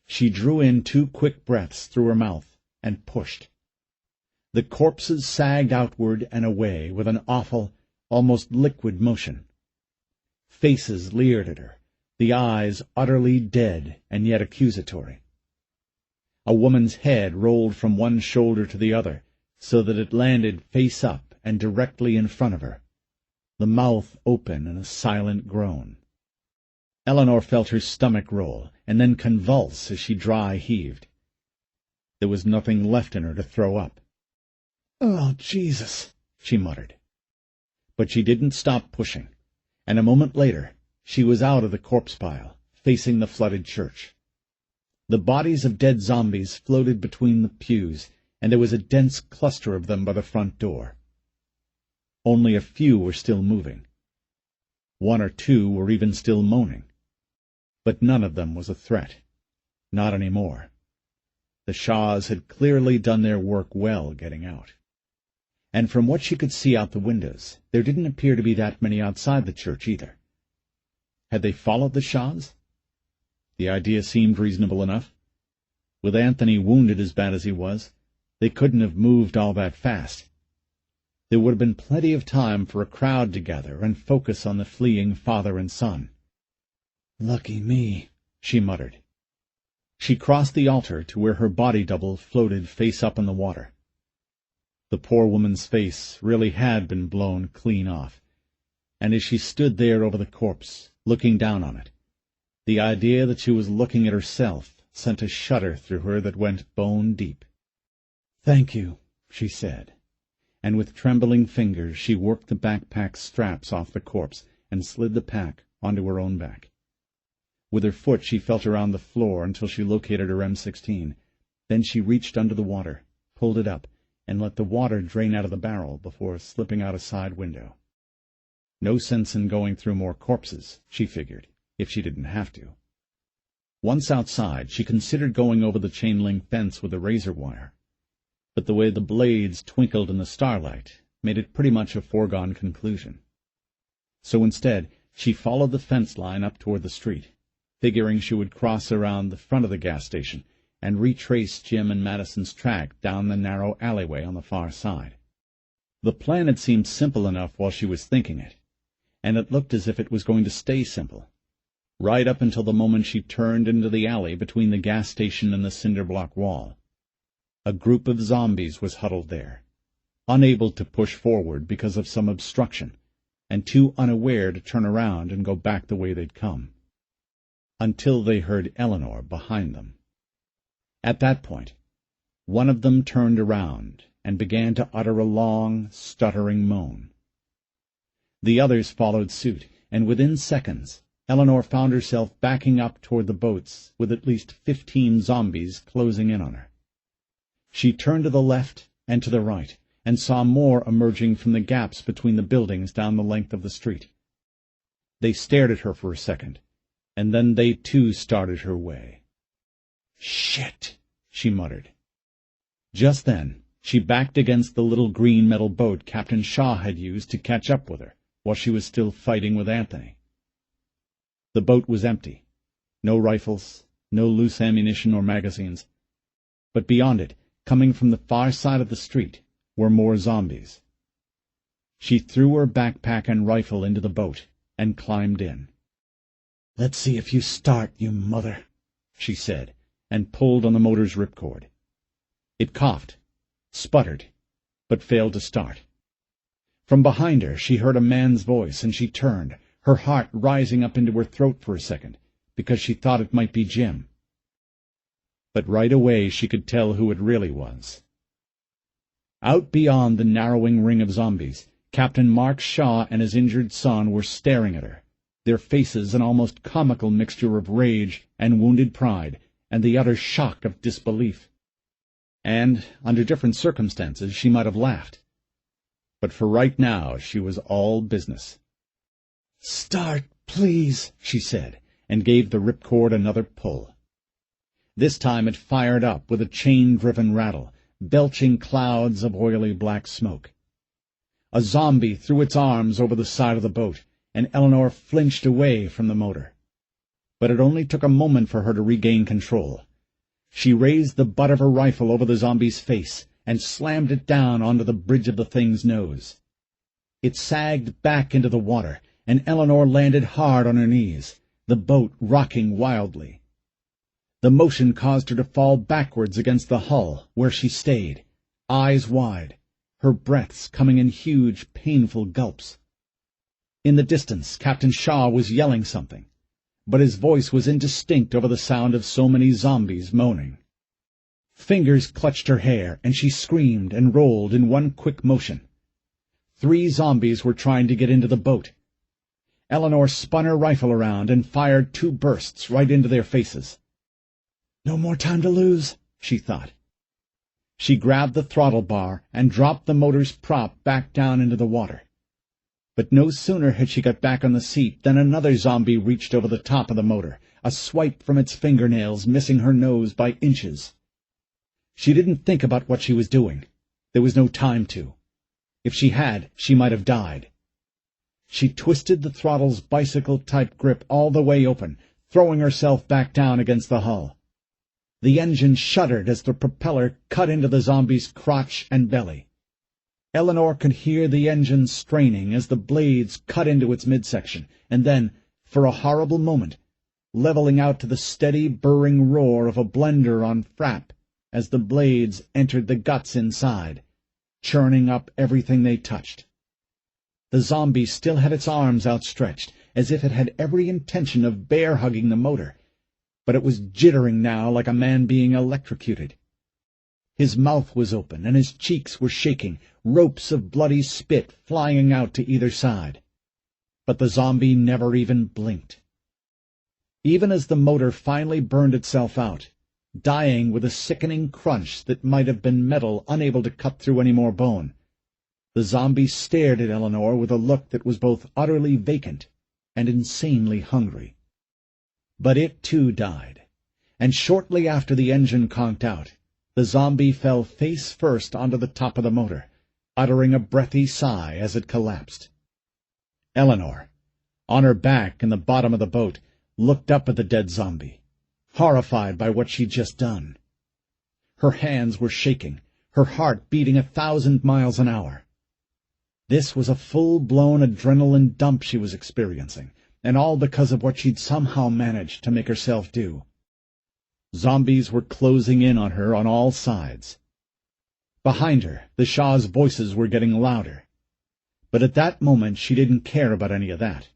She drew in 2 quick breaths through her mouth and pushed. The corpses sagged outward and away with an awful, almost liquid motion. Faces leered at her, the eyes utterly dead and yet accusatory. A woman's head rolled from one shoulder to the other, so that it landed face up and directly in front of her, the mouth open in a silent groan. Eleanor felt her stomach roll and then convulse as she dry heaved. There was nothing left in her to throw up. "Oh, Jesus," she muttered. But she didn't stop pushing, and a moment later she was out of the corpse pile, facing the flooded church. The bodies of dead zombies floated between the pews, and there was a dense cluster of them by the front door. Only a few were still moving. 1 or 2 were even still moaning. But none of them was a threat. Not any more. The Shaws had clearly done their work well getting out. And from what she could see out the windows, there didn't appear to be that many outside the church either. Had they followed the Shaws? The idea seemed reasonable enough. With Anthony wounded as bad as he was, they couldn't have moved all that fast. There would have been plenty of time for a crowd to gather and focus on the fleeing father and son. "Lucky me," she muttered. She crossed the altar to where her body double floated face up in the water. The poor woman's face really had been blown clean off, and as she stood there over the corpse, looking down on it, the idea that she was looking at herself sent a shudder through her that went bone deep. "Thank you," she said, and with trembling fingers she worked the backpack straps off the corpse and slid the pack onto her own back. With her foot she felt around the floor until she located her M16. Then she reached under the water, pulled it up, and let the water drain out of the barrel before slipping out a side window. No sense in going through more corpses, she figured, if she didn't have to. Once outside, she considered going over the chain-link fence with a razor wire, but the way the blades twinkled in the starlight made it pretty much a foregone conclusion. So instead, she followed the fence line up toward the street, figuring she would cross around the front of the gas station and retrace Jim and Madison's track down the narrow alleyway on the far side. The plan had seemed simple enough while she was thinking it, and it looked as if it was going to stay simple, right up until the moment she turned into the alley between the gas station and the cinder-block wall. A group of zombies was huddled there, unable to push forward because of some obstruction, and too unaware to turn around and go back the way they'd come, until they heard Eleanor behind them. At that point, one of them turned around and began to utter a long, stuttering moan. The others followed suit, and within seconds Eleanor found herself backing up toward the boats with at least 15 zombies closing in on her. She turned to the left and to the right, and saw more emerging from the gaps between the buildings down the length of the street. They stared at her for a second, and then they too started her way. "Shit," she muttered. Just then she backed against the little green metal boat Captain Shaw had used to catch up with her while she was still fighting with Anthony. The boat was empty. No rifles, no loose ammunition or magazines. But beyond it, coming from the far side of the street, were more zombies. She threw her backpack and rifle into the boat and climbed in. "Let's see if you start, you mother," she said, and pulled on the motor's ripcord. It coughed, sputtered, but failed to start. From behind her she heard a man's voice, and she turned, her heart rising up into her throat for a second, because she thought it might be Jim. But right away she could tell who it really was. Out beyond the narrowing ring of zombies, Captain Mark Shaw and his injured son were staring at her, their faces an almost comical mixture of rage and wounded pride, and the utter shock of disbelief. And, under different circumstances, she might have laughed. But for right now she was all business. "Start, please," she said, and gave the ripcord another pull. This time it fired up with a chain-driven rattle, belching clouds of oily black smoke. A zombie threw its arms over the side of the boat, and Eleanor flinched away from the motor. But it only took a moment for her to regain control. She raised the butt of her rifle over the zombie's face and slammed it down onto the bridge of the thing's nose. It sagged back into the water, and Eleanor landed hard on her knees, the boat rocking wildly. The motion caused her to fall backwards against the hull, where she stayed, eyes wide, her breaths coming in huge, painful gulps. In the distance, Captain Shaw was yelling something, but his voice was indistinct over the sound of so many zombies moaning. Fingers clutched her hair, and she screamed and rolled in one quick motion. 3 zombies were trying to get into the boat. Eleanor spun her rifle around and fired 2 bursts right into their faces. "No more time to lose," she thought. She grabbed the throttle bar and dropped the motor's prop back down into the water. But no sooner had she got back on the seat than another zombie reached over the top of the motor, a swipe from its fingernails missing her nose by inches. She didn't think about what she was doing. There was no time to. If she had, she might have died. She twisted the throttle's bicycle-type grip all the way open, throwing herself back down against the hull. The engine shuddered as the propeller cut into the zombie's crotch and belly. Eleanor could hear the engine straining as the blades cut into its midsection, and then, for a horrible moment, leveling out to the steady, burring roar of a blender on frap as the blades entered the guts inside, churning up everything they touched. The zombie still had its arms outstretched, as if it had every intention of bear-hugging the motor, but it was jittering now like a man being electrocuted. His mouth was open, and his cheeks were shaking, ropes of bloody spit flying out to either side. But the zombie never even blinked. Even as the motor finally burned itself out, dying with a sickening crunch that might have been metal unable to cut through any more bone, the zombie stared at Eleanor with a look that was both utterly vacant and insanely hungry. But it too died, and shortly after the engine conked out, the zombie fell face first onto the top of the motor, uttering a breathy sigh as it collapsed. Eleanor, on her back in the bottom of the boat, looked up at the dead zombie, horrified by what she'd just done. Her hands were shaking, her heart beating 1,000 miles an hour. This was a full-blown adrenaline dump she was experiencing, and all because of what she'd somehow managed to make herself do. Zombies were closing in on her on all sides. Behind her, the Shah's voices were getting louder. But at that moment she didn't care about any of that.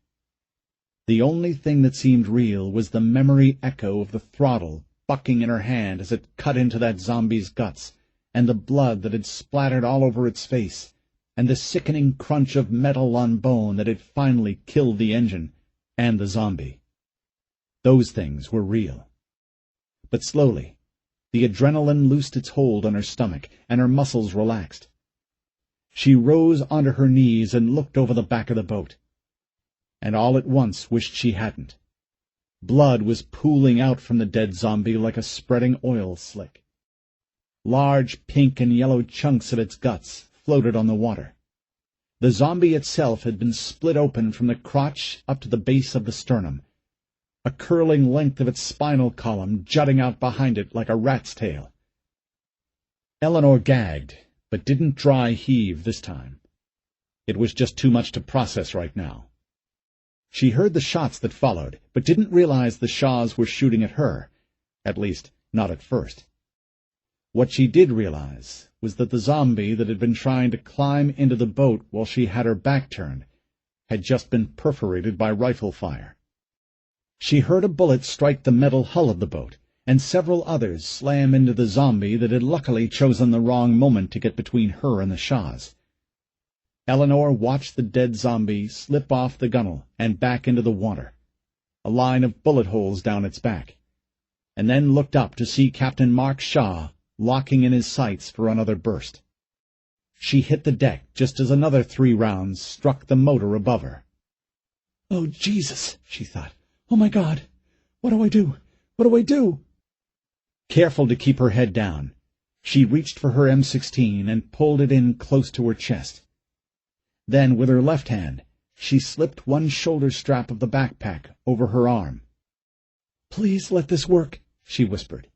The only thing that seemed real was the memory echo of the throttle bucking in her hand as it cut into that zombie's guts, and the blood that had splattered all over its face, and the sickening crunch of metal on bone that had finally killed the engine and the zombie. Those things were real. But slowly, the adrenaline loosed its hold on her stomach, and her muscles relaxed. She rose onto her knees and looked over the back of the boat, and all at once wished she hadn't. Blood was pooling out from the dead zombie like a spreading oil slick. Large pink and yellow chunks of its guts floated on the water. The zombie itself had been split open from the crotch up to the base of the sternum, a curling length of its spinal column jutting out behind it like a rat's tail. Eleanor gagged, but didn't dry heave this time. It was just too much to process right now. She heard the shots that followed, but didn't realize the Shahs were shooting at her, at least not at first. What she did realize was that the zombie that had been trying to climb into the boat while she had her back turned had just been perforated by rifle fire. She heard a bullet strike the metal hull of the boat, and several others slam into the zombie that had luckily chosen the wrong moment to get between her and the Shahs. Eleanor watched the dead zombie slip off the gunwale and back into the water, a line of bullet holes down its back, and then looked up to see Captain Mark Shah locking in his sights for another burst. She hit the deck just as another 3 rounds struck the motor above her. "Oh, Jesus," she thought. "Oh, my God! What do I do? What do I do?" Careful to keep her head down, she reached for her M16 and pulled it in close to her chest. Then, with her left hand, she slipped one shoulder strap of the backpack over her arm. "Please let this work," she whispered.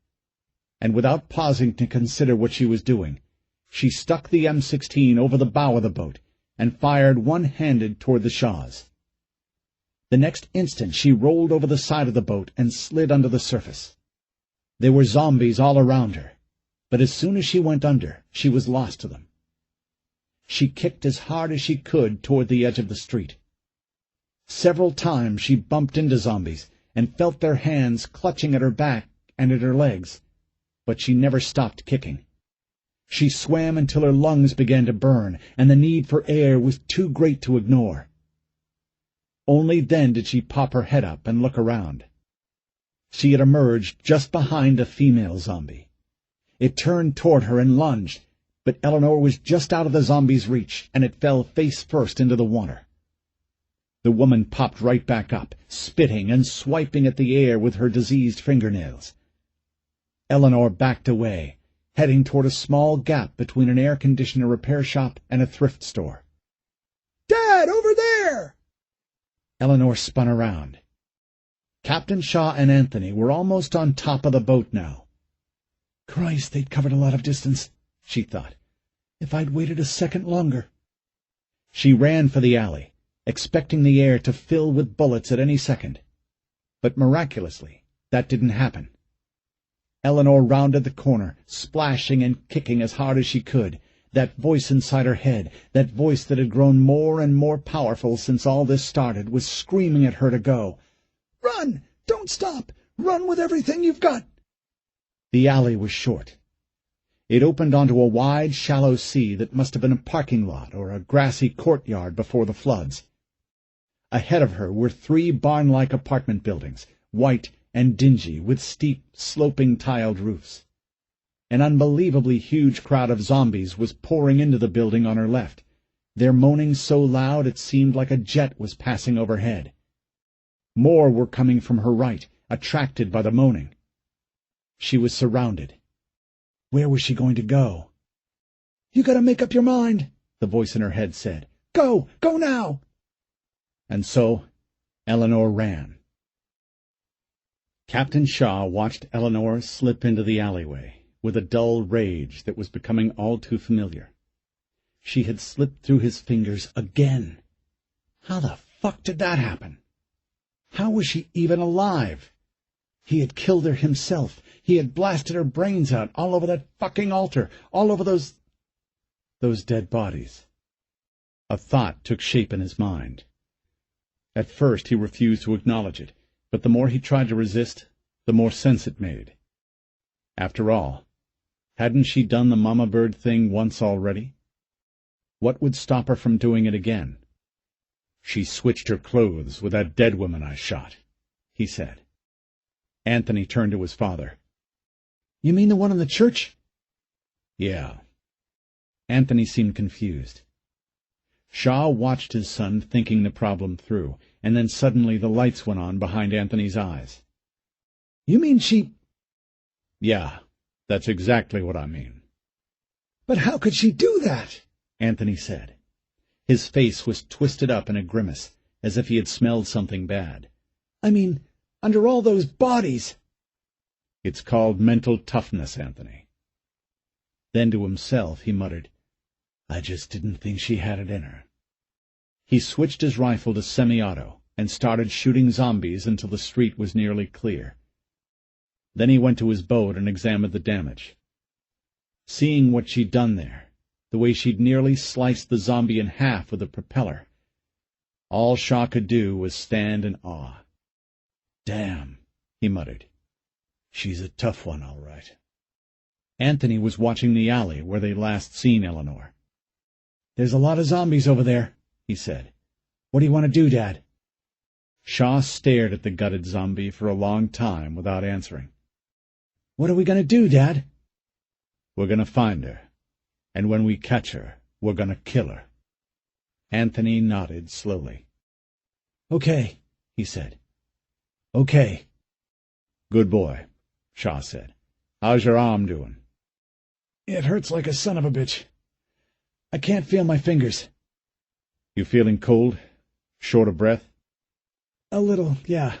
And without pausing to consider what she was doing, she stuck the M16 over the bow of the boat and fired one-handed toward the Shahs. The next instant she rolled over the side of the boat and slid under the surface. There were zombies all around her, but as soon as she went under, she was lost to them. She kicked as hard as she could toward the edge of the street. Several times she bumped into zombies and felt their hands clutching at her back and at her legs, but she never stopped kicking. She swam until her lungs began to burn, and the need for air was too great to ignore. Only then did she pop her head up and look around. She had emerged just behind a female zombie. It turned toward her and lunged, but Eleanor was just out of the zombie's reach, and it fell face first into the water. The woman popped right back up, spitting and swiping at the air with her diseased fingernails. Eleanor backed away, heading toward a small gap between an air conditioner repair shop and a thrift store. "Dad, over there!" Eleanor spun around. Captain Shah and Anthony were almost on top of the boat now. "Christ, they'd covered a lot of distance," she thought. "If I'd waited a second longer." She ran for the alley, expecting the air to fill with bullets at any second. But miraculously, that didn't happen. Eleanor rounded the corner, splashing and kicking as hard as she could. That voice inside her head, that voice that had grown more and more powerful since all this started, was screaming at her to go. "Run! Don't stop! Run with everything you've got!" The alley was short. It opened onto a wide, shallow sea that must have been a parking lot or a grassy courtyard before the floods. Ahead of her were 3 barn-like apartment buildings, white and dingy, with steep, sloping tiled roofs. An unbelievably huge crowd of zombies was pouring into the building on her left, their moaning so loud it seemed like a jet was passing overhead. More were coming from her right, attracted by the moaning. She was surrounded. Where was she going to go? "You gotta make up your mind," the voice in her head said. "Go! Go now!" And so Eleanor ran. Captain Shah watched Eleanor slip into the alleyway with a dull rage that was becoming all too familiar. She had slipped through his fingers again. How the fuck did that happen? How was she even alive? He had killed her himself. He had blasted her brains out all over that fucking altar, all over those dead bodies. A thought took shape in his mind. At first he refused to acknowledge it, but the more he tried to resist, the more sense it made. After all, hadn't she done the mama bird thing once already? What would stop her from doing it again? "She switched her clothes with that dead woman I shot," he said. Anthony turned to his father. "You mean the one in the church?" "Yeah." Anthony seemed confused. Shaw watched his son thinking the problem through, and then suddenly the lights went on behind Anthony's eyes. "You mean she—" "Yeah, that's exactly what I mean." "But how could she do that?" Anthony said. His face was twisted up in a grimace, as if he had smelled something bad. "I mean, under all those bodies." "It's called mental toughness, Anthony." Then to himself he muttered, "I just didn't think she had it in her." He switched his rifle to semi-auto and started shooting zombies until the street was nearly clear. Then he went to his boat and examined the damage. Seeing what she'd done there, the way she'd nearly sliced the zombie in half with a propeller, all Shaw could do was stand in awe. "Damn," he muttered. "She's a tough one, all right." Anthony was watching the alley where they'd last seen Eleanor. "There's a lot of zombies over there," he said. "What do you want to do, Dad?" Shaw stared at the gutted zombie for a long time without answering. "What are we going to do, Dad?" "We're going to find her, and when we catch her, we're going to kill her." Anthony nodded slowly. "Okay," he said. "Okay." "Good boy," Shaw said. "How's your arm doing?" "It hurts like a son of a bitch. I can't feel my fingers." "You feeling cold? Short of breath?" "A little, yeah."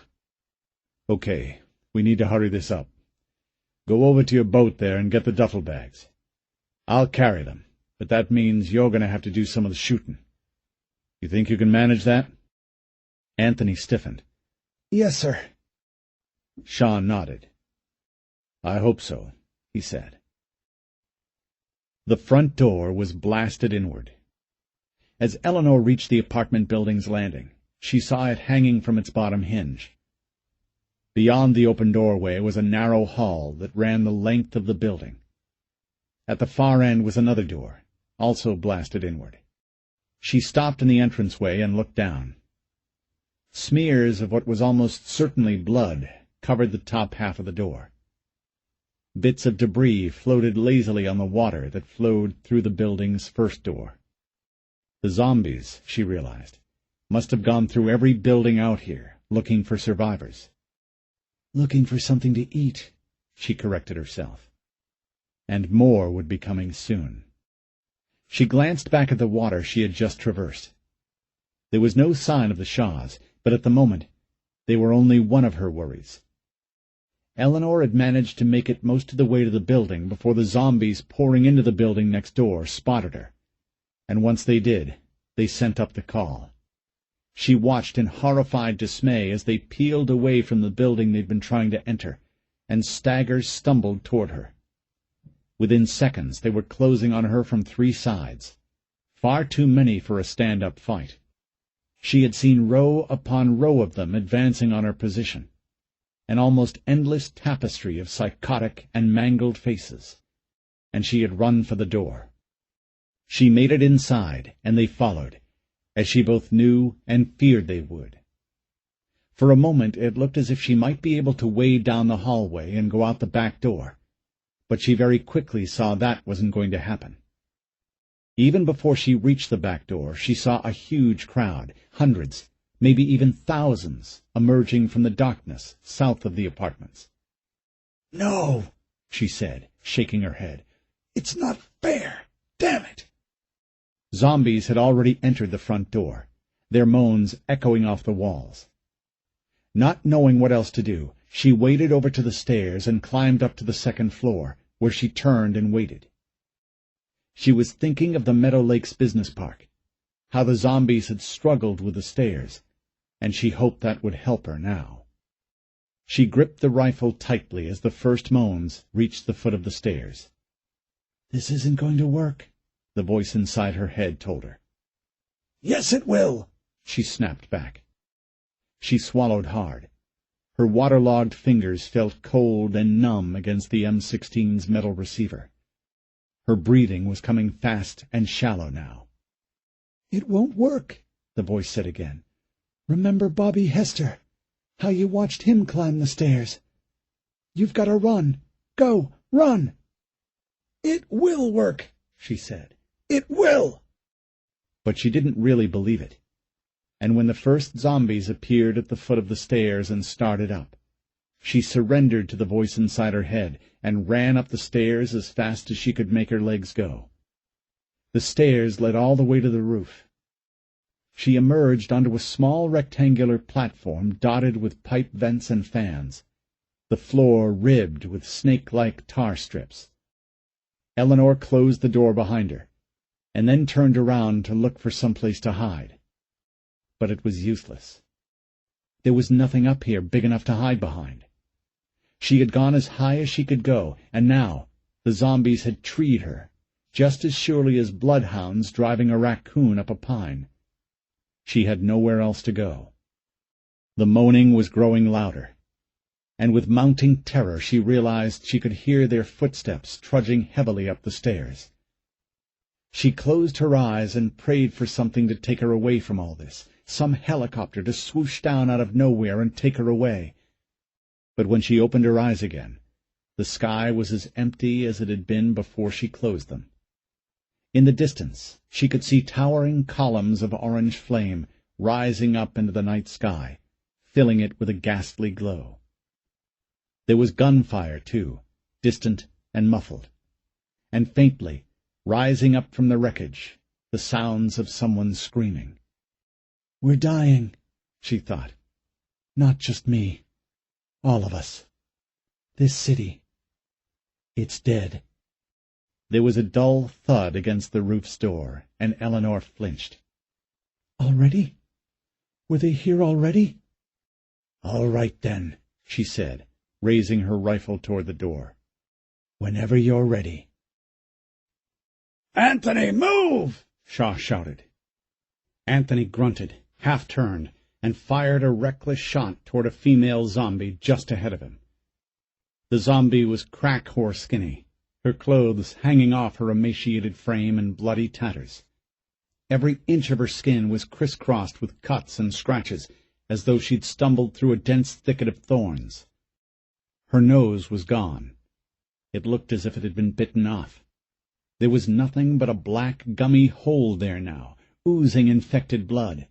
"Okay, we need to hurry this up. Go over to your boat there and get the duffel bags. I'll carry them, but that means you're going to have to do some of the shooting. You think you can manage that?" Anthony stiffened. "Yes, sir." Shaw nodded. "I hope so," he said. The front door was blasted inward. As Eleanor reached the apartment building's landing, she saw it hanging from its bottom hinge. Beyond the open doorway was a narrow hall that ran the length of the building. At the far end was another door, also blasted inward. She stopped in the entranceway and looked down. Smears of what was almost certainly blood covered the top half of the door. Bits of debris floated lazily on the water that flowed through the building's first door. The zombies, she realized, must have gone through every building out here, looking for survivors. "Looking for something to eat," she corrected herself. And more would be coming soon. She glanced back at the water she had just traversed. There was no sign of the Shaws, but at the moment they were only one of her worries. Eleanor had managed to make it most of the way to the building before the zombies pouring into the building next door spotted her, and once they did, they sent up the call. She watched in horrified dismay as they peeled away from the building they'd been trying to enter, and staggers stumbled toward her. Within seconds they were closing on her from 3 sides, far too many for a stand-up fight. She had seen row upon row of them advancing on her position, an almost endless tapestry of psychotic and mangled faces, and she had run for the door. She made it inside, and they followed, as she both knew and feared they would. For a moment it looked as if she might be able to wade down the hallway and go out the back door, but she very quickly saw that wasn't going to happen. Even before she reached the back door, she saw a huge crowd, hundreds, maybe even thousands, emerging from the darkness south of the apartments. "No," she said, shaking her head. "It's not fair. Damn it!" Zombies had already entered the front door, their moans echoing off the walls. Not knowing what else to do, she waded over to the stairs and climbed up to the second floor, where she turned and waited. She was thinking of the Meadow Lakes Business Park, how the zombies had struggled with the stairs, and she hoped that would help her now. She gripped the rifle tightly as the first moans reached the foot of the stairs. "This isn't going to work," the voice inside her head told her. "Yes, it will," she snapped back. She swallowed hard. Her waterlogged fingers felt cold and numb against the M16's metal receiver. Her breathing was coming fast and shallow now. "It won't work," the voice said again. "Remember Bobby Hester, how you watched him climb the stairs? You've got to run. Go, run!" "It will work," she said. "It will!" But she didn't really believe it. And when the first zombies appeared at the foot of the stairs and started up, she surrendered to the voice inside her head and ran up the stairs as fast as she could make her legs go. The stairs led all the way to the roof. She emerged onto a small rectangular platform dotted with pipe vents and fans, the floor ribbed with snake-like tar strips. Eleanor closed the door behind her, and then turned around to look for some place to hide. But it was useless. There was nothing up here big enough to hide behind. She had gone as high as she could go, and now the zombies had treed her, just as surely as bloodhounds driving a raccoon up a pine. She had nowhere else to go. The moaning was growing louder, and with mounting terror she realized she could hear their footsteps trudging heavily up the stairs. She closed her eyes and prayed for something to take her away from all this, some helicopter to swoosh down out of nowhere and take her away. But when she opened her eyes again, the sky was as empty as it had been before she closed them. In the distance she could see towering columns of orange flame rising up into the night sky, filling it with a ghastly glow. There was gunfire, too, distant and muffled, and faintly, rising up from the wreckage, the sounds of someone screaming. "We're dying," she thought. "Not just me. All of us. This city. It's dead." There was a dull thud against the roof's door, and Eleanor flinched. "Already? Were they here already?" "All right, then," she said, raising her rifle toward the door. "Whenever you're ready." "Anthony, move!" Shaw shouted. Anthony grunted, half-turned, and fired a reckless shot toward a female zombie just ahead of him. The zombie was crack-horse skinny, her clothes hanging off her emaciated frame in bloody tatters. Every inch of her skin was crisscrossed with cuts and scratches, as though she'd stumbled through a dense thicket of thorns. Her nose was gone. It looked as if it had been bitten off. There was nothing but a black, gummy hole there now, oozing infected blood.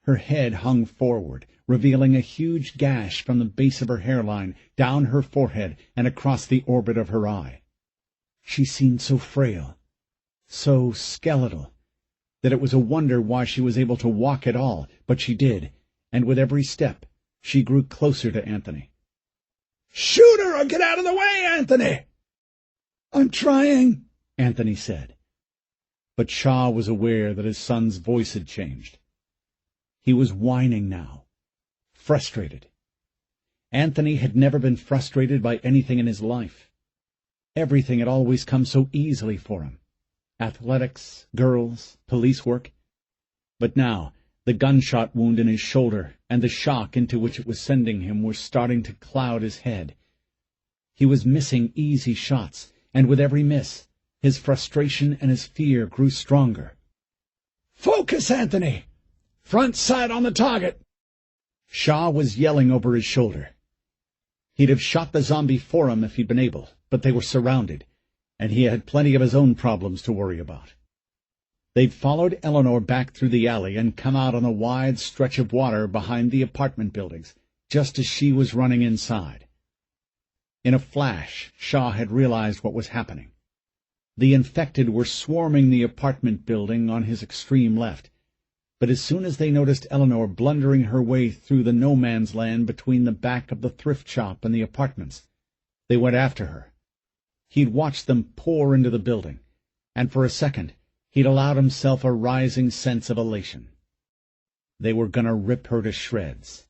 Her head hung forward, revealing a huge gash from the base of her hairline, down her forehead, and across the orbit of her eye. She seemed so frail, so skeletal, that it was a wonder why she was able to walk at all, but she did, and with every step she grew closer to Anthony. "Shoot her or get out of the way, Anthony!" "I'm trying," Anthony said. But Shaw was aware that his son's voice had changed. He was whining now, frustrated. Anthony had never been frustrated by anything in his life. Everything had always come so easily for him. Athletics, girls, police work. But now the gunshot wound in his shoulder and the shock into which it was sending him were starting to cloud his head. He was missing easy shots, and with every miss, his frustration and his fear grew stronger. "Focus, Anthony! Front sight on the target!" Shaw was yelling over his shoulder. He'd have shot the zombie for him if he'd been able, but they were surrounded, and he had plenty of his own problems to worry about. They'd followed Eleanor back through the alley and come out on a wide stretch of water behind the apartment buildings, just as she was running inside. In a flash, Shaw had realized what was happening. The infected were swarming the apartment building on his extreme left, but as soon as they noticed Eleanor blundering her way through the no-man's land between the back of the thrift shop and the apartments, they went after her. He'd watched them pour into the building, and for a second he'd allowed himself a rising sense of elation. They were gonna rip her to shreds,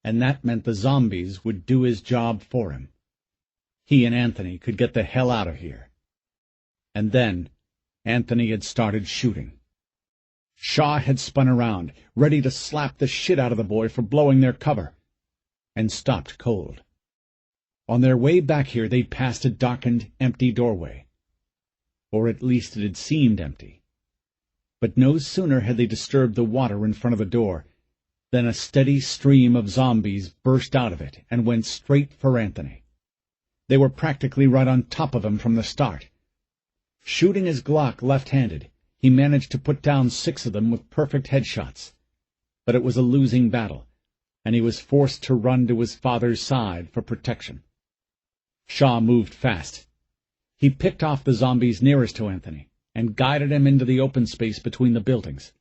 and that meant the zombies would do his job for him. He and Anthony could get the hell out of here. And then Anthony had started shooting. Shaw had spun around, ready to slap the shit out of the boy for blowing their cover, and stopped cold. On their way back here they'd passed a darkened, empty doorway. Or at least it had seemed empty. But no sooner had they disturbed the water in front of the door than a steady stream of zombies burst out of it and went straight for Anthony. They were practically right on top of him from the start. Shooting his Glock left-handed, he managed to put down 6 of them with perfect headshots. But it was a losing battle, and he was forced to run to his father's side for protection. Shaw moved fast. He picked off the zombies nearest to Anthony and guided him into the open space between the buildings.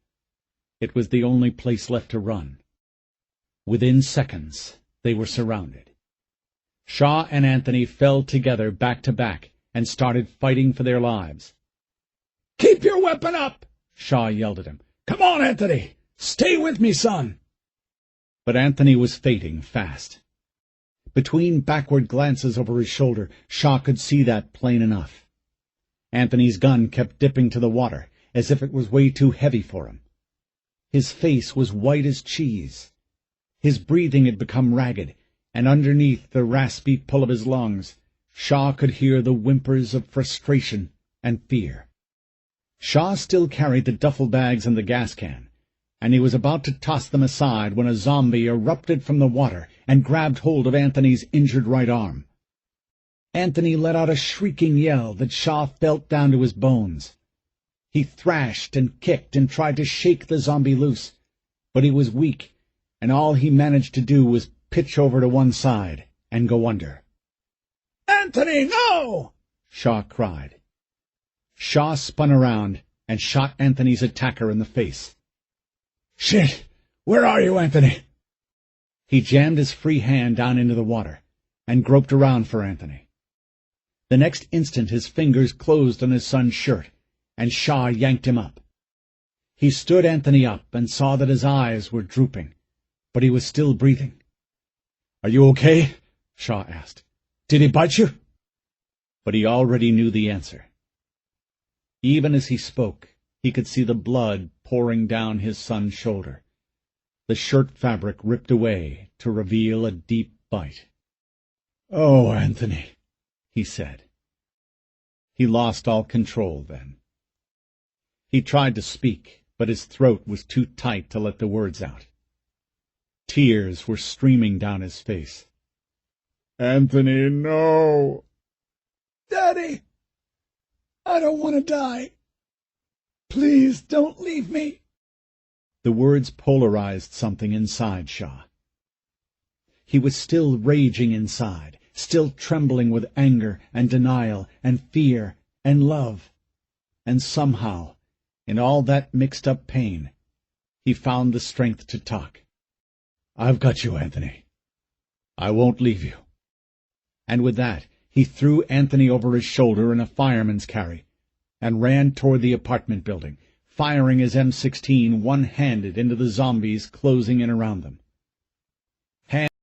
It was the only place left to run. Within seconds, they were surrounded. Shaw and Anthony fell together back to back and started fighting for their lives. "Keep your weapon up!" Shaw yelled at him. "Come on, Anthony! Stay with me, son!" But Anthony was fading fast. Between backward glances over his shoulder, Shaw could see that plain enough. Anthony's gun kept dipping to the water, as if it was way too heavy for him. His face was white as cheese. His breathing had become ragged, and underneath the raspy pull of his lungs, Shaw could hear the whimpers of frustration and fear. Shaw still carried the duffel bags and the gas can, and he was about to toss them aside when a zombie erupted from the water and grabbed hold of Anthony's injured right arm. Anthony let out a shrieking yell that Shaw felt down to his bones. He thrashed and kicked and tried to shake the zombie loose, but he was weak, and all he managed to do was pitch over to one side and go under. "Anthony, no!" Shaw cried. Shaw spun around and shot Anthony's attacker in the face. "Shit! Where are you, Anthony?" He jammed his free hand down into the water and groped around for Anthony. The next instant his fingers closed on his son's shirt, and Shaw yanked him up. He stood Anthony up and saw that his eyes were drooping, but he was still breathing. "Are you okay?" Shaw asked. "Did he bite you?" But he already knew the answer. Even as he spoke, he could see the blood pouring down his son's shoulder, the shirt fabric ripped away to reveal a deep bite. "Oh, Anthony," he said. He lost all control then. He tried to speak, but his throat was too tight to let the words out. Tears were streaming down his face. "Anthony, no!" "Daddy, I don't want to die. Please don't leave me." The words polarized something inside Shaw. He was still raging inside, still trembling with anger and denial and fear and love. And somehow, in all that mixed-up pain, he found the strength to talk. "I've got you, Anthony. I won't leave you." And with that, he threw Anthony over his shoulder in a fireman's carry and ran toward the apartment building, firing his M16 one-handed into the zombies closing in around them.